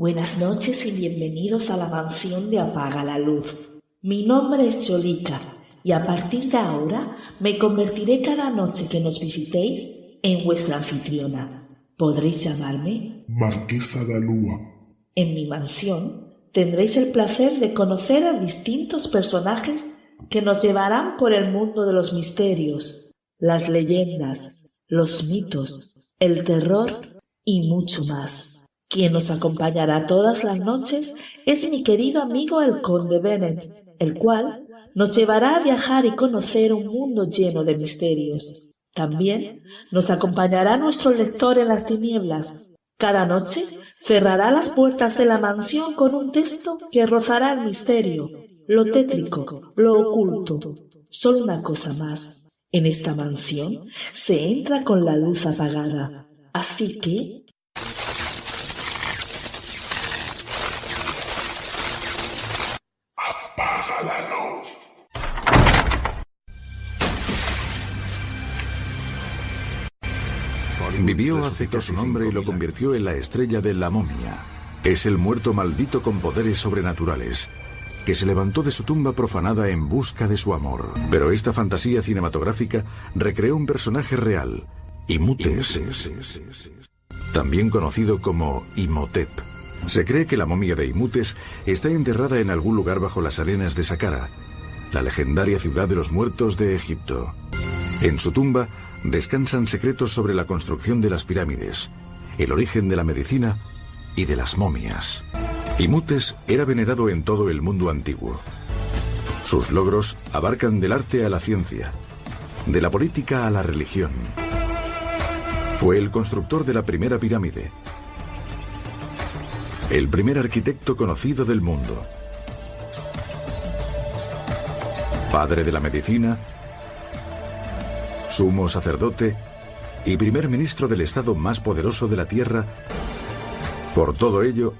Buenas noches y bienvenidos a la mansión de Apaga la Luz. Mi nombre es Yolika y a partir de ahora me convertiré cada noche que nos visitéis en vuestra anfitriona. Podréis llamarme Marquesa da Lua. En mi mansión tendréis el placer de conocer a distintos personajes que nos llevarán por el mundo de los misterios, las leyendas, los mitos, el terror y mucho más. Quien nos acompañará todas las noches es mi querido amigo el Conde Bennett, el cual nos llevará a viajar y conocer un mundo lleno de misterios. También nos acompañará nuestro lector en las tinieblas. Cada noche cerrará las puertas de la mansión con un texto que rozará el misterio, lo tétrico, lo oculto. Solo una cosa más. En esta mansión se entra con la luz apagada. Así que Apaga la luz. Vivió hace casi su nombre y lo convirtió en la estrella de La Momia. Es el muerto maldito con poderes sobrenaturales, que se levantó de su tumba profanada en busca de su amor. Pero esta fantasía cinematográfica recreó un personaje real, Imhotep, también conocido como Imhotep. Se cree que la momia de Imhotep está enterrada en algún lugar bajo las arenas de Saqqara, la legendaria ciudad de los muertos de Egipto. En su tumba descansan secretos sobre la construcción de las pirámides, el origen de la medicina y de las momias. Imhotep era venerado en todo el mundo antiguo. Sus logros abarcan del arte a la ciencia, de la política a la religión. Fue el constructor de la primera pirámide, el primer arquitecto conocido del mundo, padre de la medicina, sumo sacerdote y primer ministro del estado más poderoso de la tierra. Por todo ello,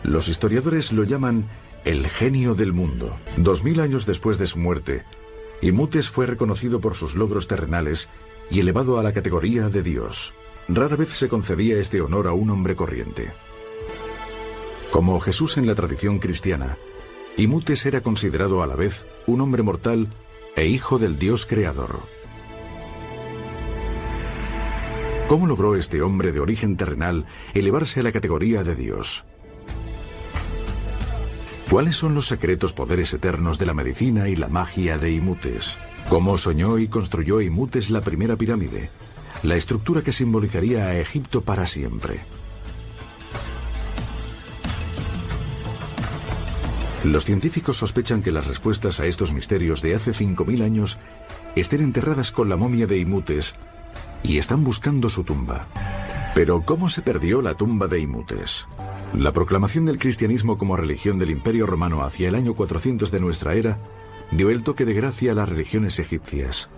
los historiadores lo llaman el genio del mundo. 2000 años después de su muerte, Imhotep fue reconocido por sus logros terrenales y elevado a la categoría de Dios. Rara vez se concedía este honor a un hombre corriente. Como Jesús en la tradición cristiana, Imhotep era considerado a la vez un hombre mortal e hijo del Dios creador. ¿Cómo logró este hombre de origen terrenal elevarse a la categoría de Dios? ¿Cuáles son los secretos poderes eternos de la medicina y la magia de Imhotep? ¿Cómo soñó y construyó Imhotep la primera pirámide, la estructura que simbolizaría a Egipto para siempre? Los científicos sospechan que las respuestas a estos misterios de hace 5000 años estén enterradas con la momia de Imhotep y están buscando su tumba. Pero ¿cómo se perdió la tumba de Imhotep? La proclamación del cristianismo como religión del Imperio Romano hacia el año 400 de nuestra era dio el toque de gracia a las religiones egipcias.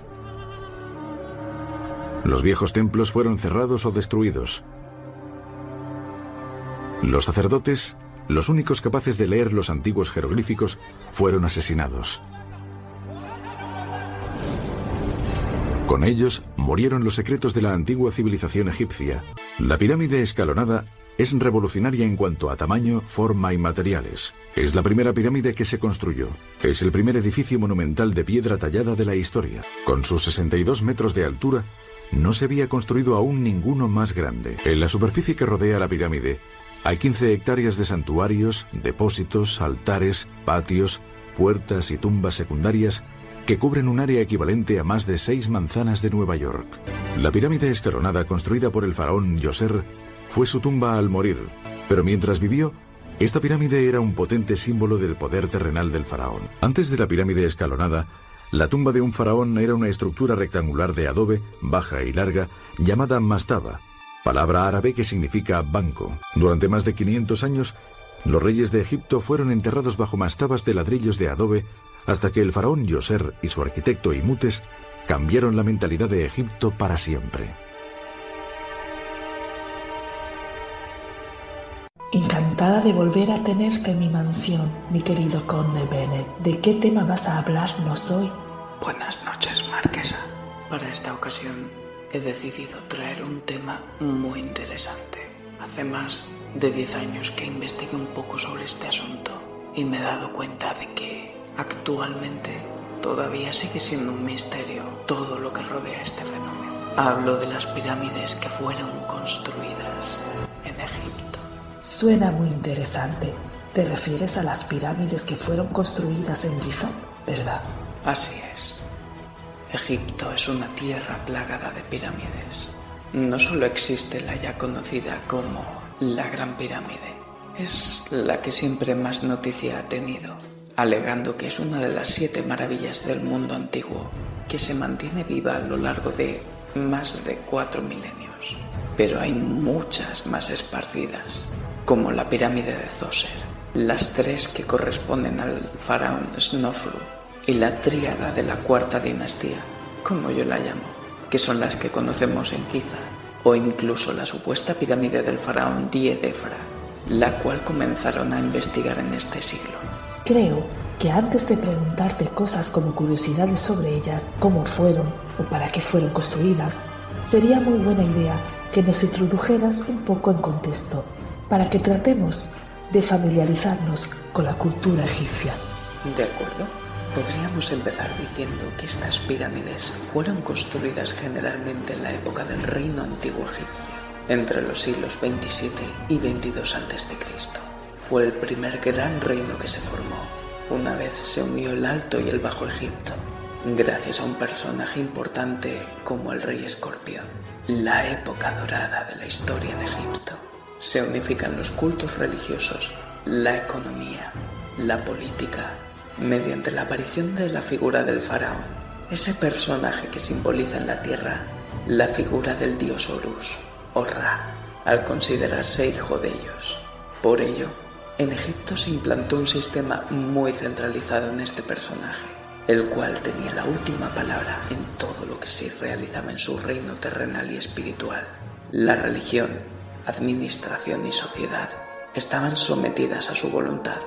Los viejos templos fueron cerrados o destruidos. Los sacerdotes, los únicos capaces de leer los antiguos jeroglíficos, fueron asesinados. Con ellos murieron los secretos de la antigua civilización egipcia. La pirámide escalonada es revolucionaria en cuanto a tamaño, forma y materiales. Es la primera pirámide que se construyó. Es el primer edificio monumental de piedra tallada de la historia. Con sus 62 metros de altura, no se había construido aún ninguno más grande. En la superficie que rodea la pirámide, hay 15 hectáreas de santuarios, depósitos, altares, patios, puertas y tumbas secundarias que cubren un área equivalente a más de 6 manzanas de Nueva York. La pirámide escalonada construida por el faraón Djoser fue su tumba al morir, pero mientras vivió, esta pirámide era un potente símbolo del poder terrenal del faraón. Antes de la pirámide escalonada, la tumba de un faraón era una estructura rectangular de adobe, baja y larga, llamada mastaba, palabra árabe que significa banco. Durante más de 500 años, los reyes de Egipto fueron enterrados bajo mastabas de ladrillos de adobe hasta que el faraón Djoser y su arquitecto Imhotep cambiaron la mentalidad de Egipto para siempre. Encantada de volver a tenerte en mi mansión, mi querido Conde Bennett. ¿De qué tema vas a hablarnos hoy? Buenas noches, Marquesa. Para esta ocasión he decidido traer un tema muy interesante. Hace más de 10 años que investigué un poco sobre este asunto y me he dado cuenta de que actualmente todavía sigue siendo un misterio todo lo que rodea este fenómeno. Hablo de las pirámides que fueron construidas en Egipto. Suena muy interesante. ¿Te refieres a las pirámides que fueron construidas en Giza, verdad? Así es. Egipto es una tierra plagada de pirámides. No solo existe la ya conocida como la Gran Pirámide, es la que siempre más noticia ha tenido, alegando que es una de las 7 maravillas del mundo antiguo que se mantiene viva a lo largo de más de 4 milenios. Pero hay muchas más esparcidas, como la pirámide de Djoser, las 3 que corresponden al faraón Snofru y la tríada de la cuarta dinastía, como yo la llamo, que son las que conocemos en Giza, o incluso la supuesta pirámide del faraón Diedefra, la cual comenzaron a investigar en este siglo. Creo que antes de preguntarte cosas como curiosidades sobre ellas, cómo fueron o para qué fueron construidas, sería muy buena idea que nos introdujeras un poco en contexto, para que tratemos de familiarizarnos con la cultura egipcia. De acuerdo. Podríamos empezar diciendo que estas pirámides fueron construidas generalmente en la época del reino antiguo egipcio, entre los siglos 27 y 22 a.C. Fue el primer gran reino que se formó, una vez se unió el Alto y el Bajo Egipto, gracias a un personaje importante como el rey Escorpión. La época dorada de la historia de Egipto. Se unifican los cultos religiosos, la economía, la política, mediante la aparición de la figura del faraón, ese personaje que simboliza en la tierra la figura del dios Horus, o Ra, al considerarse hijo de ellos. Por ello, en Egipto se implantó un sistema muy centralizado en este personaje, el cual tenía la última palabra en todo lo que se realizaba en su reino terrenal y espiritual. La religión, administración y sociedad estaban sometidas a su voluntad.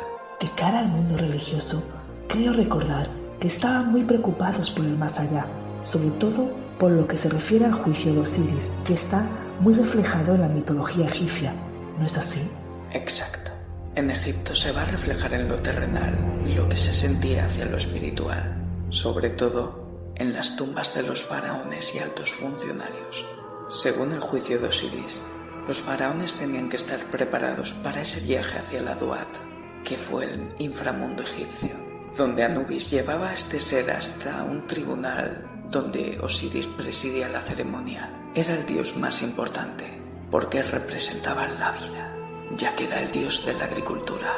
De cara al mundo religioso, creo recordar que estaban muy preocupados por el más allá, sobre todo por lo que se refiere al juicio de Osiris, que está muy reflejado en la mitología egipcia, ¿no es así? Exacto. En Egipto se va a reflejar en lo terrenal lo que se sentía hacia lo espiritual, sobre todo en las tumbas de los faraones y altos funcionarios. Según el juicio de Osiris, los faraones tenían que estar preparados para ese viaje hacia la Duat, que fue el inframundo egipcio, donde Anubis llevaba a este ser hasta un tribunal donde Osiris presidía la ceremonia. Era el dios más importante porque representaba la vida, ya que era el dios de la agricultura,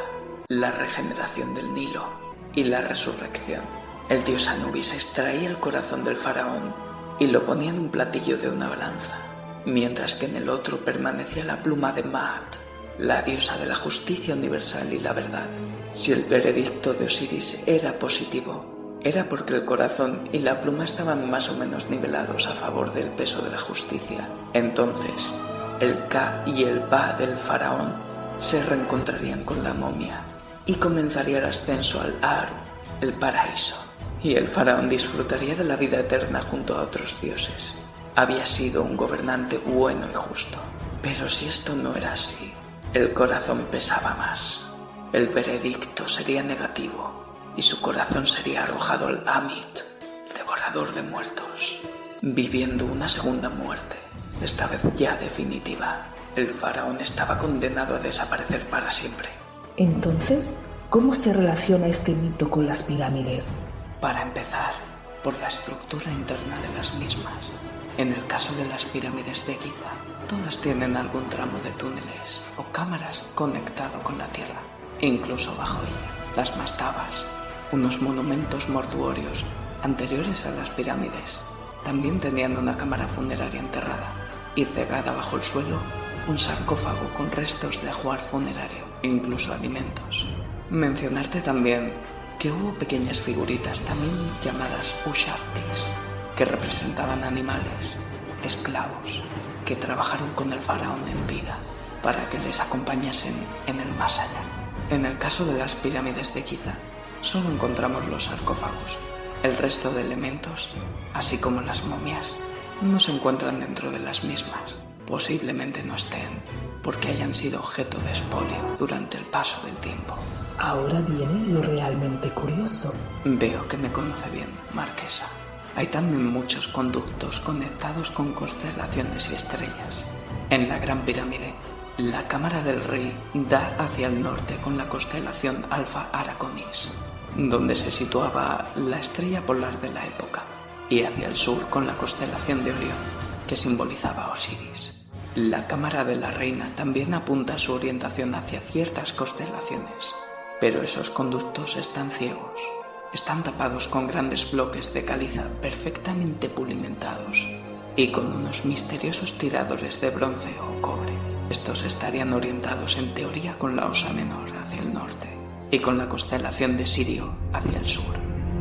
la regeneración del Nilo y la resurrección. El dios Anubis extraía el corazón del faraón y lo ponía en un platillo de una balanza, mientras que en el otro permanecía la pluma de Maat, la diosa de la justicia universal y la verdad. Si el veredicto de Osiris era positivo, era porque el corazón y la pluma estaban más o menos nivelados a favor del peso de la justicia. Entonces, el Ka y el Ba del faraón se reencontrarían con la momia y comenzaría el ascenso al Aru, el paraíso, y el faraón disfrutaría de la vida eterna junto a otros dioses. Había sido un gobernante bueno y justo, pero si esto no era así, el corazón pesaba más. El veredicto sería negativo y su corazón sería arrojado al Amit, devorador de muertos, viviendo una segunda muerte, esta vez ya definitiva. El faraón estaba condenado a desaparecer para siempre. Entonces, ¿cómo se relaciona este mito con las pirámides? Para empezar, por la estructura interna de las mismas. En el caso de las pirámides de Giza, todas tienen algún tramo de túneles o cámaras conectado con la tierra. Incluso bajo ella, las mastabas, unos monumentos mortuorios anteriores a las pirámides, también tenían una cámara funeraria enterrada y cegada bajo el suelo un sarcófago con restos de ajuar funerario, incluso alimentos. Mencionarte también que hubo pequeñas figuritas también llamadas ushaftis, que representaban animales, esclavos, que trabajaron con el faraón en vida para que les acompañasen en el más allá. En el caso de las pirámides de Giza, solo encontramos los sarcófagos. El resto de elementos, así como las momias, no se encuentran dentro de las mismas. Posiblemente no estén porque hayan sido objeto de expolio durante el paso del tiempo. Ahora viene lo realmente curioso. Veo que me conoce bien, Marquesa. Hay también muchos conductos conectados con constelaciones y estrellas. En la Gran Pirámide, la Cámara del Rey da hacia el norte con la constelación Alfa Araconis, donde se situaba la estrella polar de la época, y hacia el sur con la constelación de Orión, que simbolizaba a Osiris. La Cámara de la Reina también apunta su orientación hacia ciertas constelaciones, pero esos conductos están ciegos. Están tapados con grandes bloques de caliza perfectamente pulimentados y con unos misteriosos tiradores de bronce o cobre. Estos estarían orientados en teoría con la Osa Menor hacia el norte y con la constelación de Sirio hacia el sur.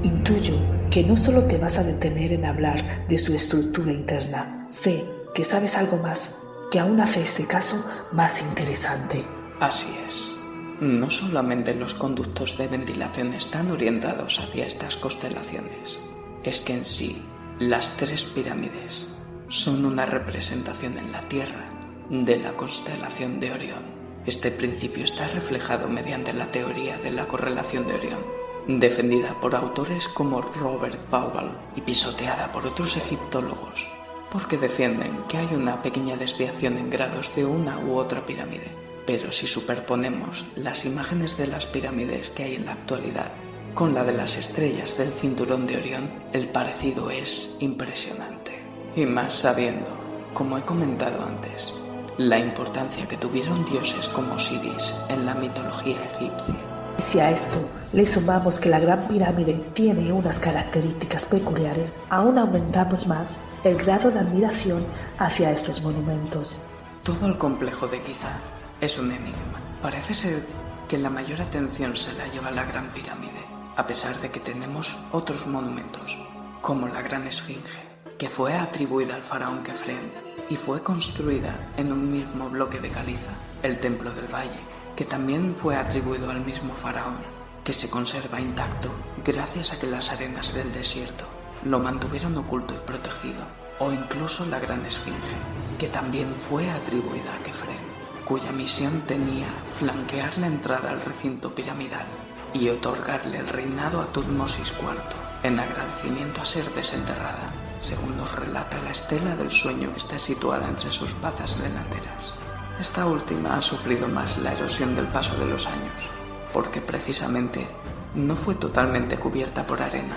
Intuyo que no solo te vas a detener en hablar de su estructura interna. Sé que sabes algo más, que aún hace este caso más interesante. Así es. No solamente los conductos de ventilación están orientados hacia estas constelaciones, es que en sí las 3 pirámides son una representación en la Tierra de la constelación de Orión. Este principio está reflejado mediante la teoría de la correlación de Orión, defendida por autores como Robert Powell y pisoteada por otros egiptólogos, porque defienden que hay una pequeña desviación en grados de una u otra pirámide. Pero si superponemos las imágenes de las pirámides que hay en la actualidad con la de las estrellas del cinturón de Orión, el parecido es impresionante. Y más sabiendo, como he comentado antes, la importancia que tuvieron dioses como Osiris en la mitología egipcia. Si a esto le sumamos que la Gran Pirámide tiene unas características peculiares, aún aumentamos más el grado de admiración hacia estos monumentos. Todo el complejo de Giza es un enigma. Parece ser que la mayor atención se la lleva la Gran Pirámide, a pesar de que tenemos otros monumentos, como la Gran Esfinge, que fue atribuida al faraón Kefren y fue construida en un mismo bloque de caliza, el Templo del Valle, que también fue atribuido al mismo faraón, que se conserva intacto gracias a que las arenas del desierto lo mantuvieron oculto y protegido, o incluso la Gran Esfinge, que también fue atribuida a Kefren, cuya misión tenía flanquear la entrada al recinto piramidal y otorgarle el reinado a Tutmosis IV, en agradecimiento a ser desenterrada, según nos relata la estela del sueño que está situada entre sus patas delanteras. Esta última ha sufrido más la erosión del paso de los años, porque precisamente no fue totalmente cubierta por arena,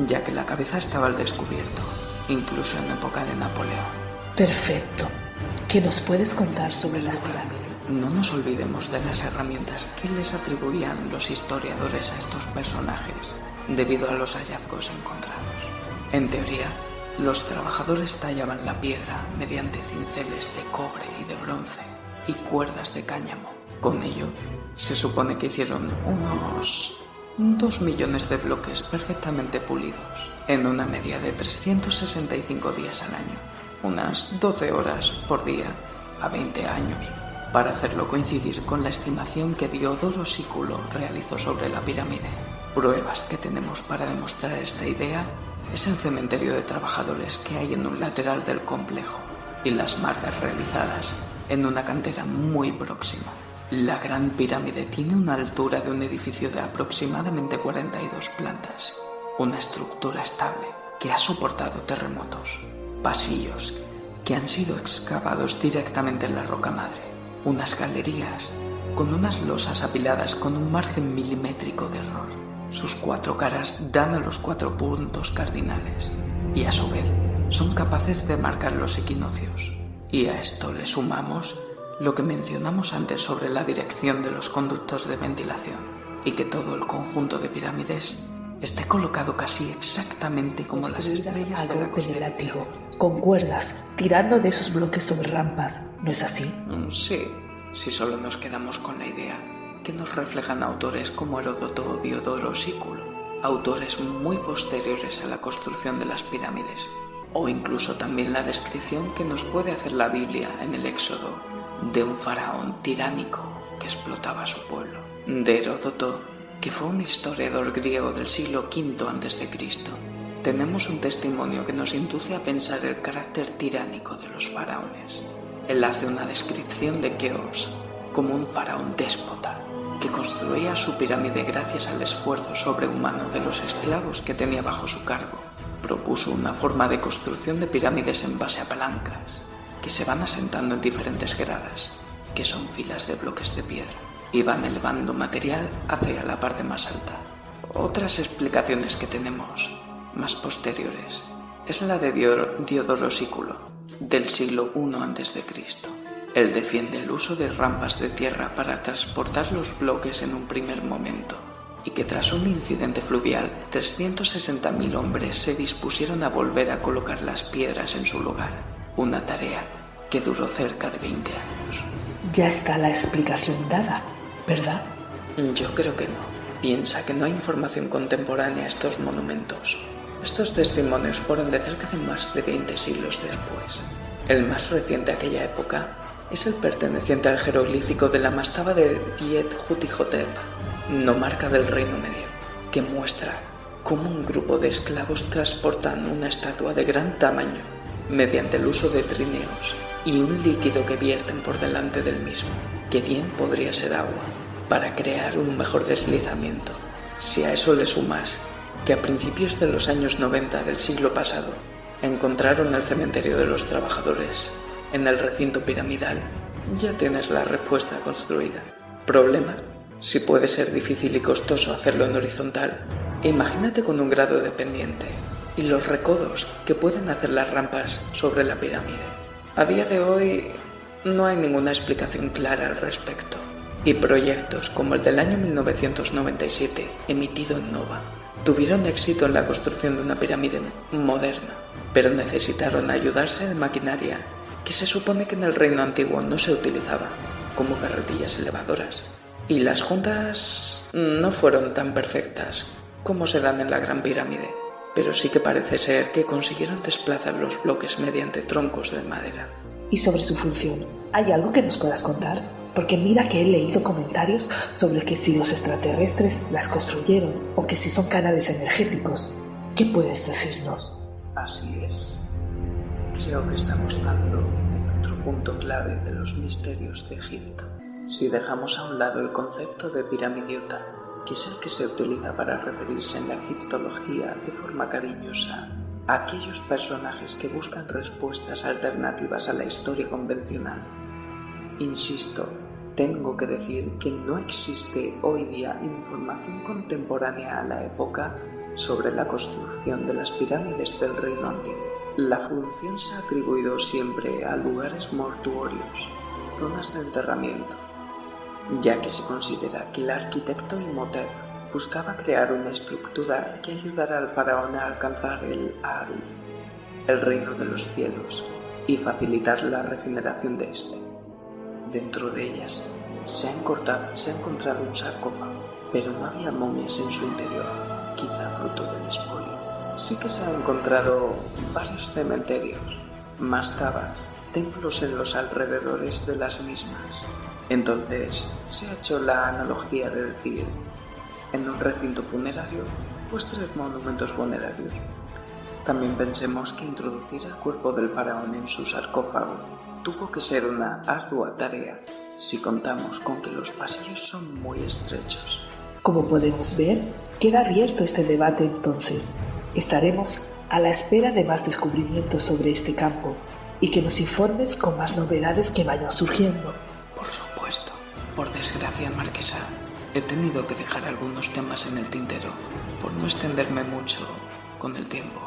ya que la cabeza estaba al descubierto, incluso en época de Napoleón. Perfecto. ¿Qué nos puedes contar sobre las pirámides? No nos olvidemos de las herramientas que les atribuían los historiadores a estos personajes debido a los hallazgos encontrados. En teoría, los trabajadores tallaban la piedra mediante cinceles de cobre y de bronce y cuerdas de cáñamo. Con ello, se supone que hicieron unos 2 millones de bloques perfectamente pulidos en una media de 365 días al año, unas 12 horas por día a 20 años, para hacerlo coincidir con la estimación que Diodoro Sículo realizó sobre la pirámide. Pruebas que tenemos para demostrar esta idea es el cementerio de trabajadores que hay en un lateral del complejo y las marcas realizadas en una cantera muy próxima. La Gran Pirámide tiene una altura de un edificio de aproximadamente 42 plantas, una estructura estable que ha soportado terremotos, pasillos que han sido excavados directamente en la roca madre, unas galerías con unas losas apiladas con un margen milimétrico de error. Sus 4 caras dan a los 4 puntos cardinales y a su vez son capaces de marcar los equinoccios. Y a esto le sumamos lo que mencionamos antes sobre la dirección de los conductos de ventilación y que todo el conjunto de pirámides esté colocado casi exactamente como las estrellas de la con el látigo, con cuerdas, tirando de esos bloques sobre rampas, ¿no es así? Sí, si solo nos quedamos con la idea que nos reflejan autores como Heródoto o Diodoro Sículo, autores muy posteriores a la construcción de las pirámides, o incluso también la descripción que nos puede hacer la Biblia en el Éxodo de un faraón tiránico que explotaba a su pueblo, de Heródoto, que fue un historiador griego del siglo V a.C., tenemos un testimonio que nos induce a pensar el carácter tiránico de los faraones. Él hace una descripción de Keops como un faraón déspota que construía su pirámide gracias al esfuerzo sobrehumano de los esclavos que tenía bajo su cargo. Propuso una forma de construcción de pirámides en base a palancas, que se van asentando en diferentes gradas, que son filas de bloques de piedra, y van elevando material hacia la parte más alta. Otras explicaciones que tenemos, más posteriores, es la de Diodoro Sículo, del siglo I a.C. Él defiende el uso de rampas de tierra para transportar los bloques en un primer momento, y que tras un incidente fluvial, 360.000 hombres se dispusieron a volver a colocar las piedras en su lugar, una tarea que duró cerca de 20 años. Ya está la explicación dada, ¿verdad? Yo creo que no. Piensa que no hay información contemporánea a estos monumentos. Estos testimonios fueron de cerca de más de 20 siglos después. El más reciente de aquella época es el perteneciente al jeroglífico de la mastaba de Diet-Jutihotep, nomarca del Reino Medio, que muestra cómo un grupo de esclavos transportan una estatua de gran tamaño mediante el uso de trineos y un líquido que vierten por delante del mismo, que bien podría ser agua, para crear un mejor deslizamiento. Si a eso le sumas que a principios de los años 90 del siglo pasado encontraron el cementerio de los trabajadores en el recinto piramidal, ya tienes la respuesta construida. Problema: si puede ser difícil y costoso hacerlo en horizontal, imagínate con un grado de pendiente y los recodos que pueden hacer las rampas sobre la pirámide. A día de hoy no hay ninguna explicación clara al respecto, y proyectos como el del año 1997, emitido en Nova, tuvieron éxito en la construcción de una pirámide moderna, pero necesitaron ayudarse de maquinaria que se supone que en el reino antiguo no se utilizaba, como carretillas elevadoras. Y las juntas no fueron tan perfectas como se dan en la Gran Pirámide, pero sí que parece ser que consiguieron desplazar los bloques mediante troncos de madera. ¿Y sobre su función? ¿Hay algo que nos puedas contar? Porque mira que he leído comentarios sobre que si los extraterrestres las construyeron o que si son canales energéticos. ¿Qué puedes decirnos? Así es. Creo que estamos dando en otro punto clave de los misterios de Egipto. Si dejamos a un lado el concepto de piramidiota, que es el que se utiliza para referirse en la egiptología de forma cariñosa a aquellos personajes que buscan respuestas alternativas a la historia convencional, insisto, tengo que decir que no existe hoy día información contemporánea a la época sobre la construcción de las pirámides del Reino Antiguo. La función se ha atribuido siempre a lugares mortuorios, zonas de enterramiento, ya que se considera que el arquitecto Imhotep buscaba crear una estructura que ayudara al faraón a alcanzar el Aaru, el reino de los cielos, y facilitar la regeneración de este. Dentro de ellas se ha encontrado un sarcófago, pero no había momias en su interior, quizá fruto del expolio. Sí que se han encontrado varios cementerios, mastabas, templos en los alrededores de las mismas. Entonces se ha hecho la analogía de decir, en un recinto funerario, pues 3 monumentos funerarios. También pensemos que introducir el cuerpo del faraón en su sarcófago tuvo que ser una ardua tarea si contamos con que los pasillos son muy estrechos. Como podemos ver, queda abierto este debate entonces. Estaremos a la espera de más descubrimientos sobre este campo y que nos informes con más novedades que vayan surgiendo. Por supuesto. Por desgracia, marquesa, he tenido que dejar algunos temas en el tintero por no extenderme mucho con el tiempo.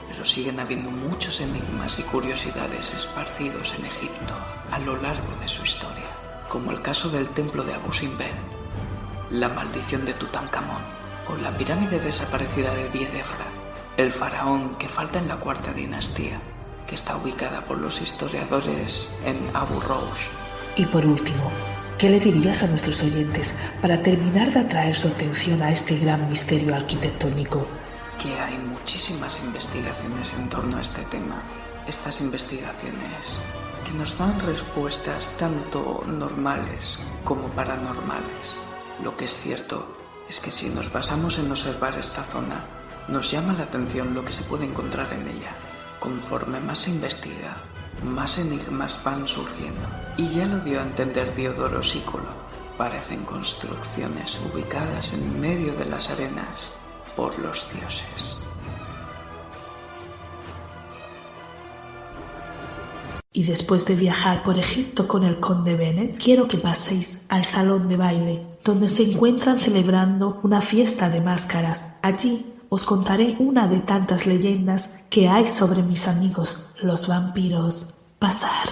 Pero siguen habiendo muchos enigmas y curiosidades esparcidos en Egipto a lo largo de su historia, como el caso del templo de Abu Simbel, la maldición de Tutankamón o la pirámide desaparecida de Djedefra, el faraón que falta en la 4ª dinastía, que está ubicada por los historiadores en Abu Rosh. Y por último, ¿qué le dirías a nuestros oyentes para terminar de atraer su atención a este gran misterio arquitectónico? Que hay muchísimas investigaciones en torno a este tema. Estas investigaciones que nos dan respuestas tanto normales como paranormales. Lo que es cierto es que si nos basamos en observar esta zona, nos llama la atención lo que se puede encontrar en ella. Conforme más se investiga, más enigmas van surgiendo, y ya lo dio a entender Diodoro Sículo. Parecen construcciones ubicadas en medio de las arenas por los dioses. Y después de viajar por Egipto con el conde Bennett, quiero que paséis al salón de baile, donde se encuentran celebrando una fiesta de máscaras. Allí os contaré una de tantas leyendas que hay sobre mis amigos, los vampiros. Pasar.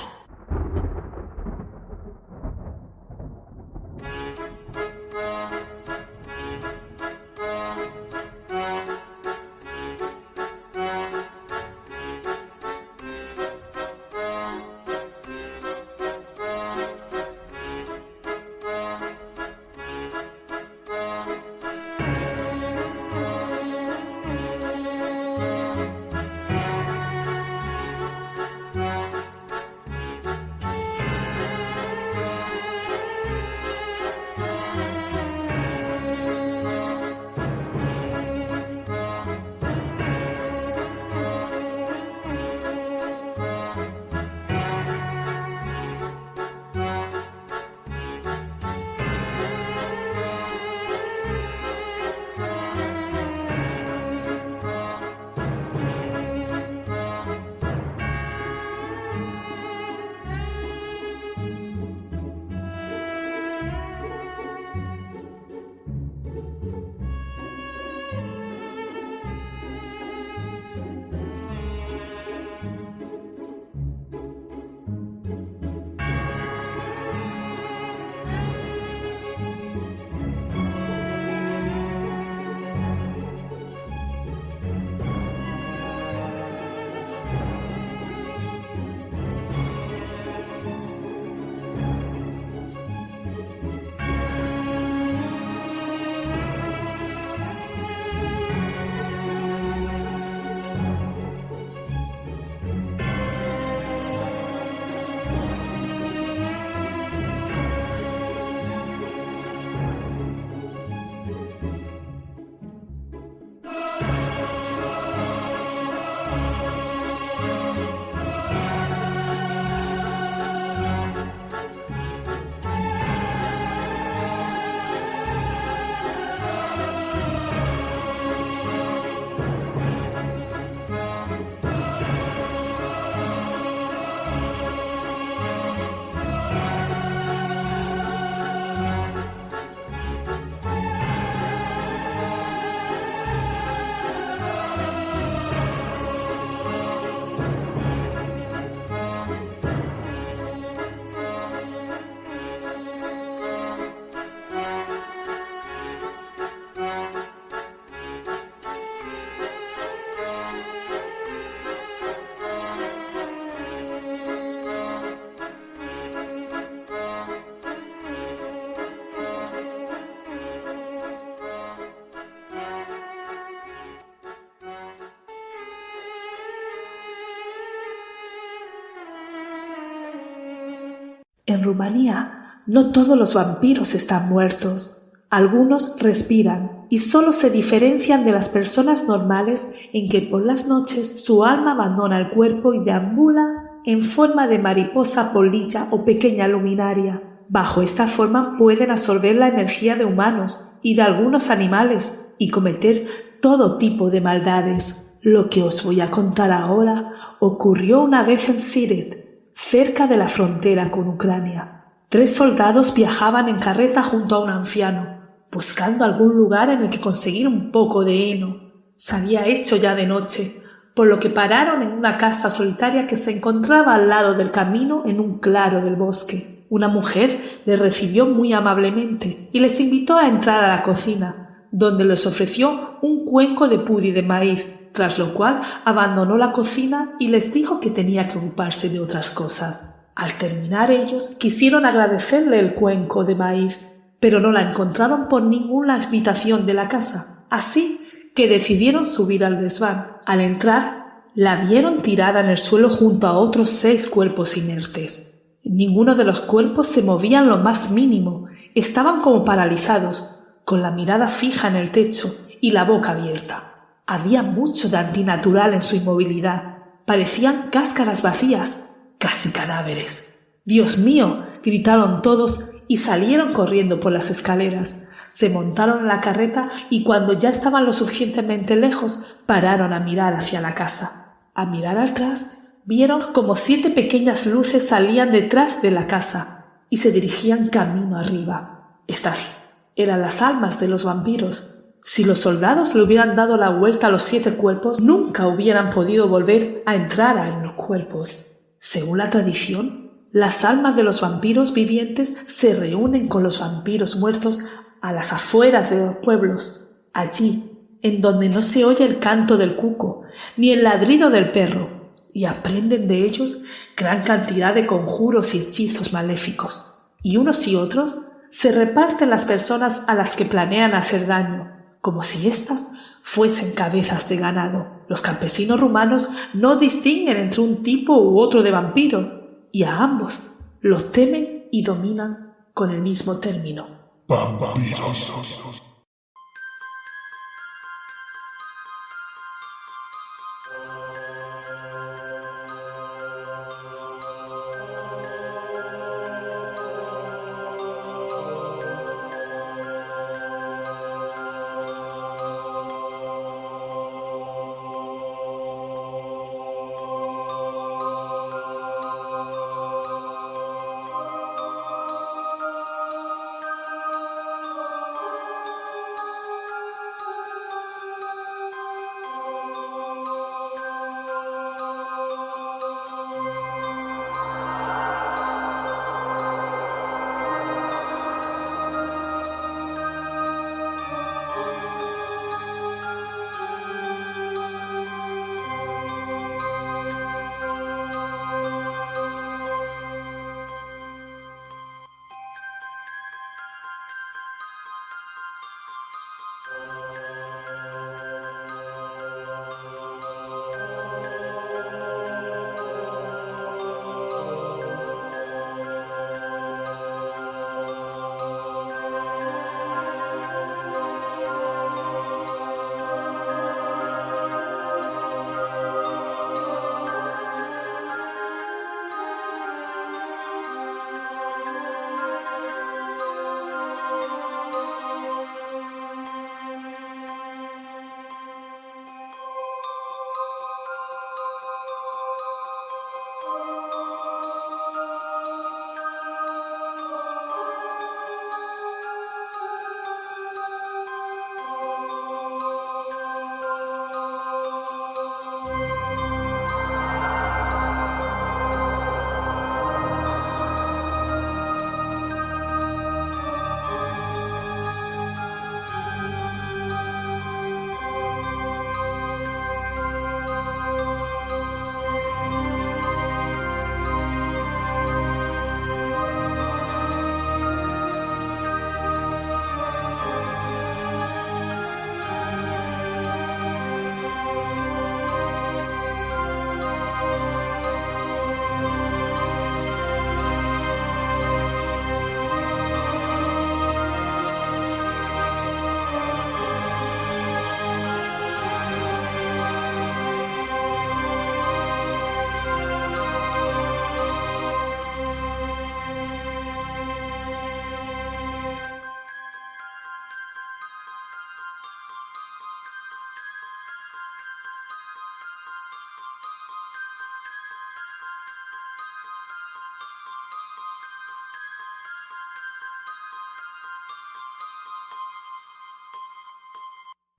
En Rumanía, no todos los vampiros están muertos. Algunos respiran y solo se diferencian de las personas normales en que por las noches su alma abandona el cuerpo y deambula en forma de mariposa polilla o pequeña luminaria. Bajo esta forma pueden absorber la energía de humanos y de algunos animales y cometer todo tipo de maldades. Lo que os voy a contar ahora ocurrió una vez en Siret, cerca de la frontera con Ucrania. 3 soldados viajaban en carreta junto a un anciano, buscando algún lugar en el que conseguir un poco de heno. Se había hecho ya de noche, por lo que pararon en una casa solitaria que se encontraba al lado del camino en un claro del bosque. Una mujer les recibió muy amablemente y les invitó a entrar a la cocina, donde les ofreció un cuenco de pudi de maíz, tras lo cual abandonó la cocina y les dijo que tenía que ocuparse de otras cosas. Al terminar ellos quisieron agradecerle el cuenco de maíz, pero no la encontraron por ninguna habitación de la casa, así que decidieron subir al desván. Al entrar, la vieron tirada en el suelo junto a otros 6 cuerpos inertes. Ninguno de los cuerpos se movía en lo más mínimo, estaban como paralizados, con la mirada fija en el techo y la boca abierta. Había mucho de antinatural en su inmovilidad. Parecían cáscaras vacías, casi cadáveres. «¡Dios mío!», gritaron todos y salieron corriendo por las escaleras. Se montaron en la carreta y cuando ya estaban lo suficientemente lejos, pararon a mirar hacia la casa. A mirar atrás, vieron como 7 pequeñas luces salían detrás de la casa y se dirigían camino arriba. Estas eran las almas de los vampiros. Si los soldados le hubieran dado la vuelta a los 7 cuerpos, nunca hubieran podido volver a entrar en los cuerpos. Según la tradición, las almas de los vampiros vivientes se reúnen con los vampiros muertos a las afueras de los pueblos, allí en donde no se oye el canto del cuco ni el ladrido del perro, y aprenden de ellos gran cantidad de conjuros y hechizos maléficos, y unos y otros se reparten las personas a las que planean hacer daño, como si éstas fuesen cabezas de ganado. Los campesinos rumanos no distinguen entre un tipo u otro de vampiro, y a ambos los temen y dominan con el mismo término: vampiros.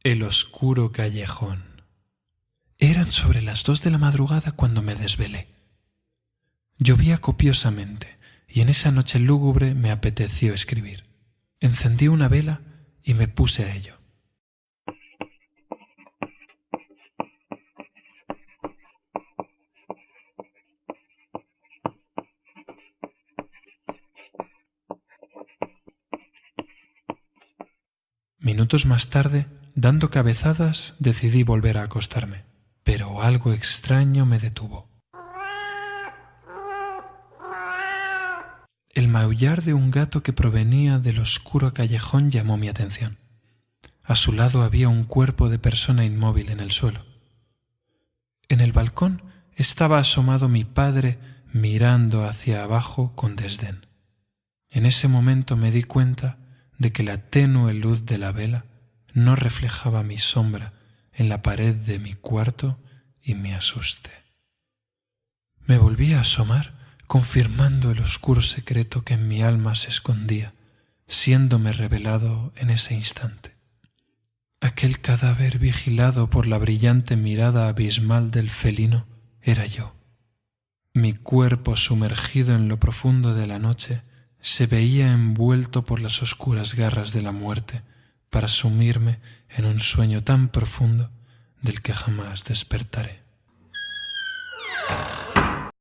El oscuro callejón. Eran sobre las 2 de la madrugada cuando me desvelé. Llovía copiosamente y en esa noche lúgubre me apeteció escribir. Encendí una vela y me puse a ello. Minutos más tarde, dando cabezadas, decidí volver a acostarme, pero algo extraño me detuvo. El maullar de un gato que provenía del oscuro callejón llamó mi atención. A su lado había un cuerpo de persona inmóvil en el suelo. En el balcón estaba asomado mi padre mirando hacia abajo con desdén. En ese momento me di cuenta de que la tenue luz de la vela no reflejaba mi sombra en la pared de mi cuarto y me asusté. Me volví a asomar, confirmando el oscuro secreto que en mi alma se escondía, siéndome revelado en ese instante. Aquel cadáver vigilado por la brillante mirada abismal del felino era yo. Mi cuerpo sumergido en lo profundo de la noche se veía envuelto por las oscuras garras de la muerte para sumirme en un sueño tan profundo del que jamás despertaré.